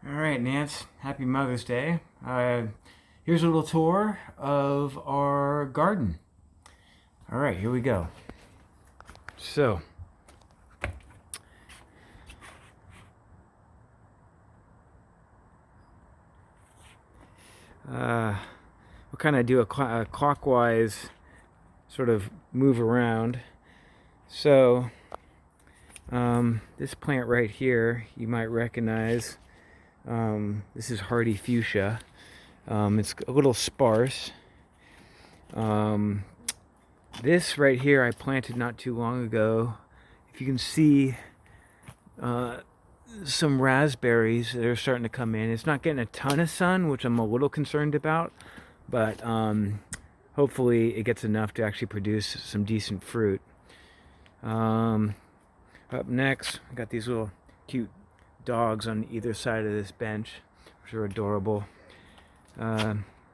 All right, Nance, happy Mother's Day. Here's a little tour of our garden. All right, here we go. So, we'll kind of do a clockwise sort of move around. So, this plant right here, you might recognize. This is hardy fuchsia. It's a little sparse. This right here I planted not too long ago. If you can see some raspberries that are starting to come in. It's not getting a ton of sun, which I'm a little concerned about, but hopefully it gets enough to actually produce some decent fruit. Up next, I got these little cute dogs on either side of this bench, which are adorable.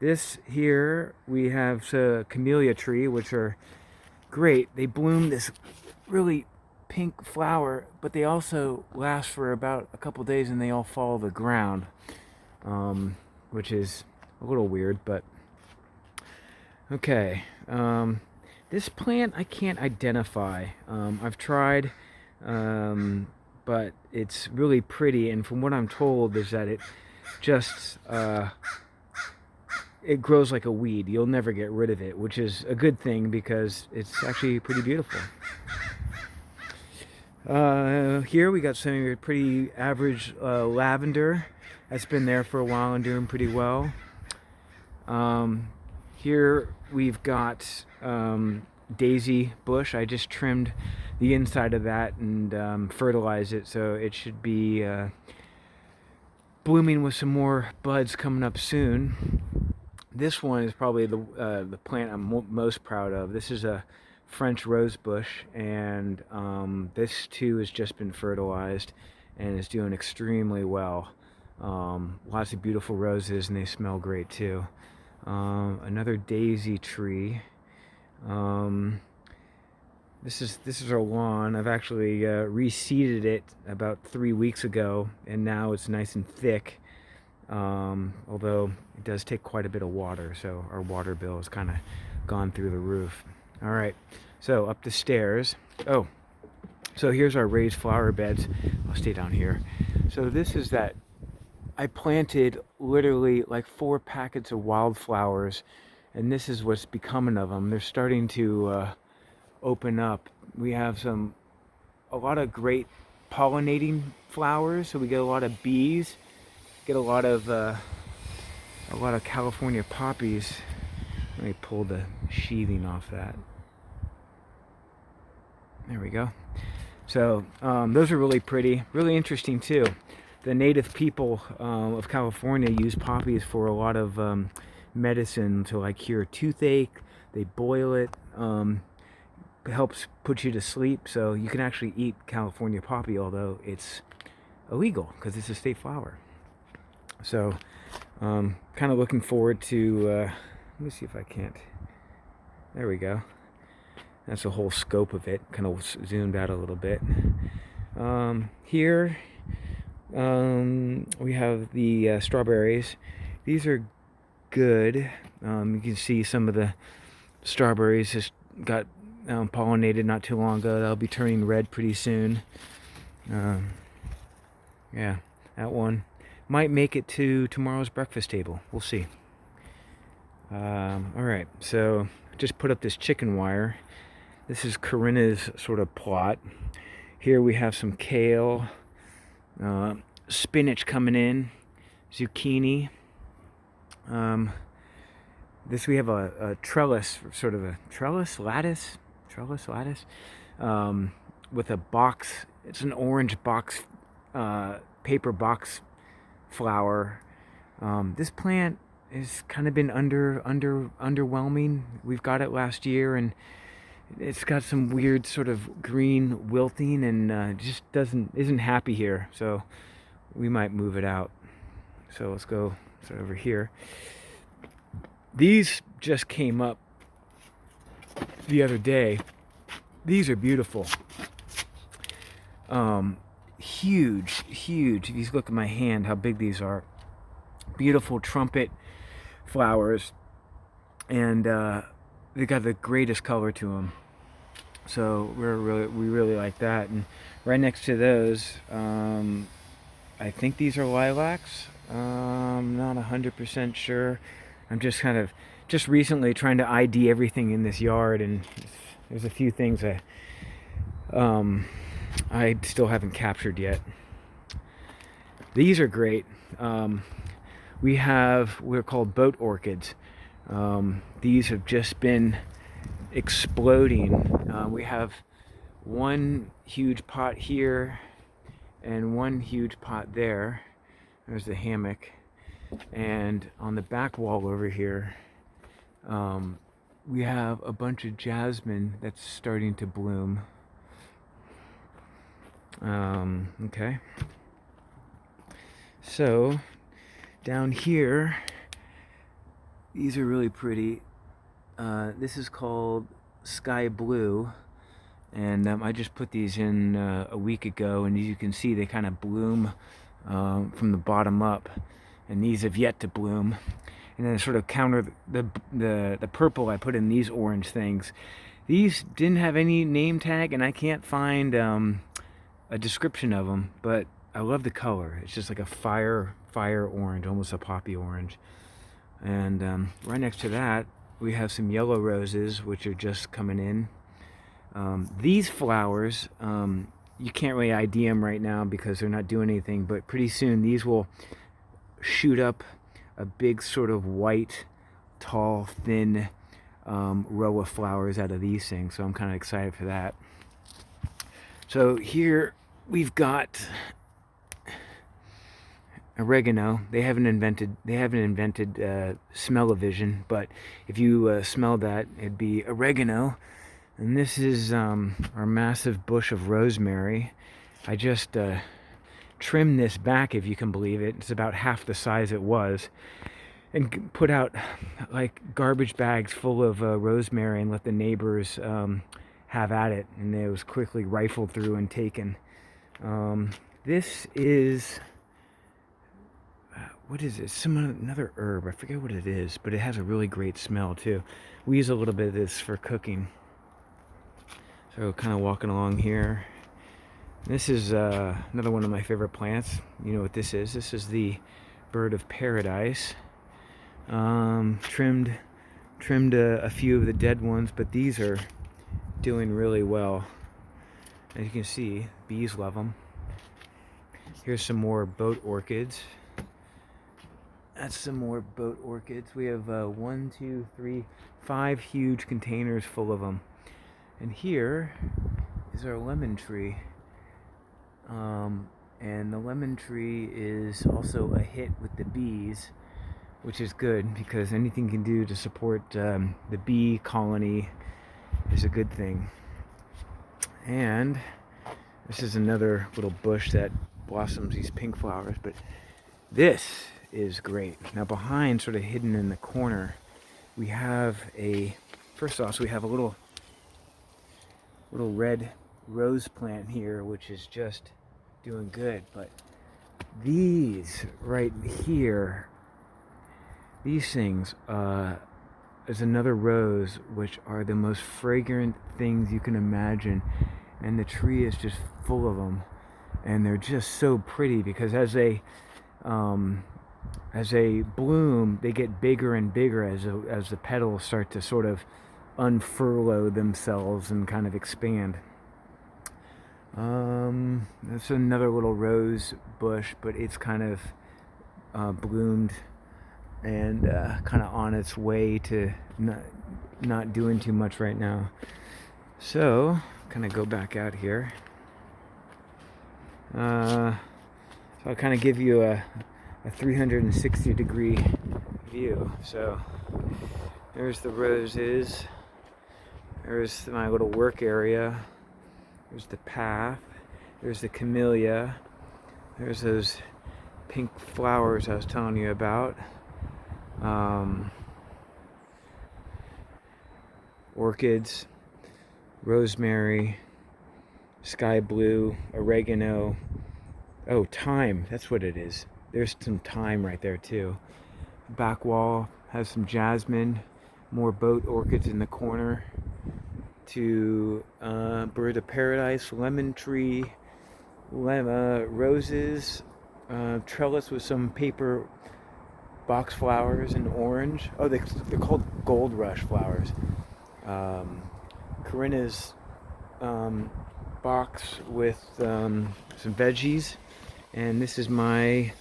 This here, we have a camellia tree, which are great. They bloom this really pink flower, but they also last for about a couple days and they all fall to the ground, which is a little weird, but okay. This plant I can't identify. I've tried, but it's really pretty, and from what I'm told is that it just it grows like a weed. You'll never get rid of it, which is a good thing because it's actually pretty beautiful. Here we got some pretty average lavender that's been there for a while and doing pretty well. Here we've got daisy bush. I just trimmed the inside of that and fertilized it, so it should be blooming with some more buds coming up soon. This one is probably the plant I'm most proud of. This is a French rose bush, and this too has just been fertilized and is doing extremely well. Lots of beautiful roses, and they smell great too. Another daisy tree. This is our lawn. I've actually reseeded it about 3 weeks ago, and now it's nice and thick. Although it does take quite a bit of water, so our water bill has kind of gone through the roof. All right, so up the stairs. Oh, so here's our raised flower beds. I'll stay down here. So this is that I planted literally like 4 packets of wildflowers, and this is what's becoming of them. They're starting to open up. We have a lot of great pollinating flowers, so we get a lot of bees. Get a lot of California poppies. Let me pull the sheathing off that. There we go. So those are really pretty, really interesting too. The native people of California use poppies for a lot of medicine to like cure toothache. They boil it. It helps put you to sleep. So you can actually eat California poppy, although it's illegal because it's a state flower. So, kind of looking forward to, let me see if I can't, there we go. That's the whole scope of it, kind of zoomed out a little bit. Here, we have the strawberries. These are good. You can see some of the strawberries just got pollinated not too long ago. They'll be turning red pretty soon. Yeah, that one might make it to tomorrow's breakfast table. We'll see. All right, so just put up this chicken wire. This is Corinna's sort of plot. Here we have some kale, spinach coming in, zucchini. This we have a trellis, sort of a lattice, with a box. It's an orange box, paper box flower. This plant has kind of been underwhelming. We've got it last year, and it's got some weird sort of green wilting, and just isn't happy here. So we might move it out. So let's go over here. These just came up the other day. These are beautiful. huge, huge. If you look at my hand, how big these are. Beautiful trumpet flowers, and they got the greatest color to them. So we really like that. And right next to those, I think these are lilacs. Not 100% sure. I'm just kind of just recently trying to ID everything in this yard, and there's a few things I still haven't captured yet. These are great. We're called boat orchids. These have just been exploding. We have one huge pot here and one huge pot there. There's the hammock. And on the back wall over here, we have a bunch of jasmine that's starting to bloom. Okay. So down here, these are really pretty. This is called Sky Blue, and I just put these in a week ago, and as you can see, they kind of bloom from the bottom up, and these have yet to bloom. And then sort of counter the purple I put in these orange things. These didn't have any name tag, and I can't find a description of them, but I love the color. It's just like a fire orange, almost a poppy orange. And right next to that, we have some yellow roses, which are just coming in. These flowers, you can't really ID them right now because they're not doing anything, but pretty soon these will shoot up a big sort of white, tall, thin row of flowers out of these things. So I'm kind of excited for that. So here we've got oregano. They haven't invented smell-o-vision, but if you smell that, it'd be oregano. And this is our massive bush of rosemary. I just trimmed this back, if you can believe it. It's about half the size it was, and put out like garbage bags full of rosemary and let the neighbors have at it, and it was quickly rifled through and taken. This is what is it? Another herb. I forget what it is, but it has a really great smell too. We use a little bit of this for cooking. So kind of walking along here. This is another one of my favorite plants. You know what this is? This is the bird of paradise. Trimmed a few of the dead ones, but these are doing really well. As you can see, bees love them. Here's some more boat orchids. That's some more boat orchids. We have 1, 2, 3, 5 huge containers full of them. And here is our lemon tree. And the lemon tree is also a hit with the bees, which is good because anything you can do to support the bee colony is a good thing. And this is another little bush that blossoms these pink flowers, but this is great. Now behind, sort of hidden in the corner, we have first off, we have a little red rose plant here, which is just doing good. But these right here, these things, is another rose, which are the most fragrant things you can imagine, and the tree is just full of them, and they're just so pretty because as they bloom, they get bigger and bigger as the petals start to sort of unfurl themselves and kind of expand. That's another little rose bush, but it's kind of bloomed and kind of on its way to not doing too much right now. So kind of go back out here. So I'll kind of give you a 360-degree view. So there's the roses. There's my little work area. There's the path. There's the camellia. There's those pink flowers I was telling you about. Orchids, rosemary, sky blue, oregano, Oh, thyme. That's what it is. There's some thyme right there too. Back wall has some jasmine, more boat orchids in the corner. To bird of paradise, lemon tree, roses, trellis with some paper box flowers and orange. Oh, they're called gold rush flowers. Corinna's box with some veggies, and this is my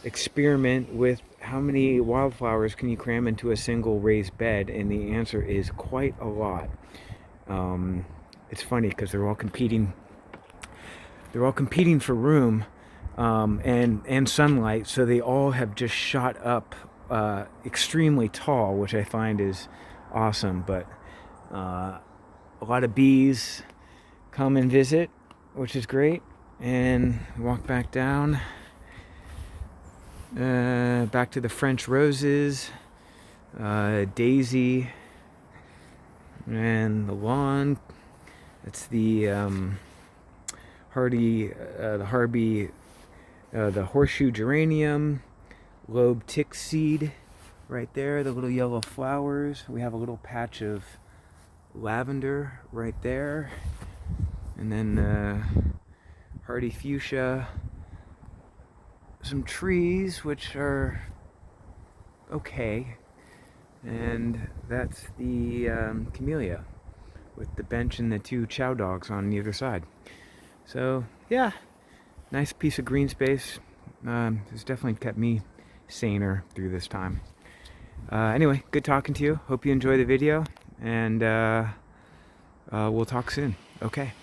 experiment with how many wildflowers can you cram into a single raised bed, and the answer is quite a lot. It's funny because they're all competing for room, and sunlight, so they all have just shot up extremely tall, which I find is awesome. But a lot of bees come and visit, which is great. And walk back down, back to the French roses, daisy, and the lawn. It's the the horseshoe geranium, lobe tick seed, right there. The little yellow flowers. We have a little patch of lavender right there, and then hardy fuchsia. Some trees which are okay, and that's the camellia with the bench and the two chow dogs on either side. So yeah, nice piece of green space. It's definitely kept me saner through this time. Anyway, good talking to you. Hope you enjoy the video, and we'll talk soon. Okay.